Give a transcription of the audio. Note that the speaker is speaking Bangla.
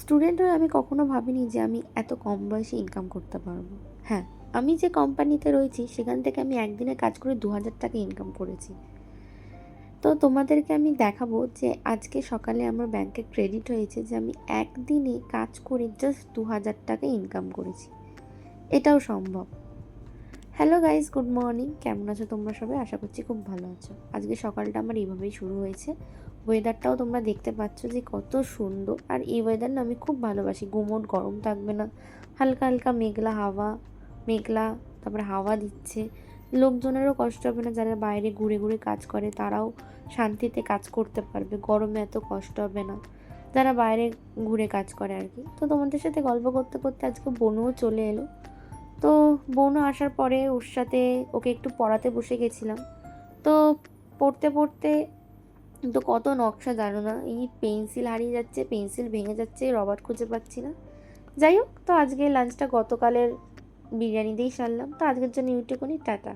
স্টুডেন্ট হয়ে আমি কখনো ভাবিনি যে আমি এত কম বয়সে ইনকাম করতে পারবো। হ্যাঁ, আমি যে কোম্পানিতে রয়েছি সেখান থেকে আমি একদিনে কাজ করে 2,000 টাকা ইনকাম করেছি। তো তোমাদেরকে আমি দেখাবো যে আজকে সকালে আমার ব্যাংকে ক্রেডিট হয়েছে যে আমি একদিনে কাজ করে জাস্ট 2,000 টাকা ইনকাম করেছি। এটাও সম্ভব। Hello guys, good morning. কেমন আছো তোমরা সবাই? আশা করছি খুব ভালো আছো। আজকে সকালটা আমার এইভাবেই শুরু হয়েছে। ওয়েদারটাও তোমরা দেখতে পাচ্ছ যে কত সুন্দর। আর এই ওয়েদার না আমি খুব ভালোবাসি। গুমোট গরম থাকবে না, হালকা হালকা মেঘলা হাওয়া, মেঘলা, তারপরে হাওয়া দিচ্ছে। লোকজনেরও কষ্ট হবে না, যারা বাইরে ঘুরে ঘুরে কাজ করে তারাও শান্তিতে কাজ করতে পারবে, গরমে এত কষ্ট হবে না যারা বাইরে ঘুরে কাজ করে আর কি। তো তোমাদের সাথে গল্প করতে করতে আজকে বোনও চলে এলো। তো বোনও আসার পরে ওর সাথে ওকে একটু পড়াতে বসে গেছিলাম। তো পড়তে পড়তে তো কত নকশা জানো না, এই পেন্সিল হারিয়ে যাচ্ছে, পেন্সিল ভেঙে যাচ্ছে, রবার খুঁজে পাচ্ছি না। যাই হোক, তো আজকে লাঞ্চটা গতকালের বিরিয়ানি দিয়েই সারলাম। তো আজকের জন্য ইউটিউব টাটা।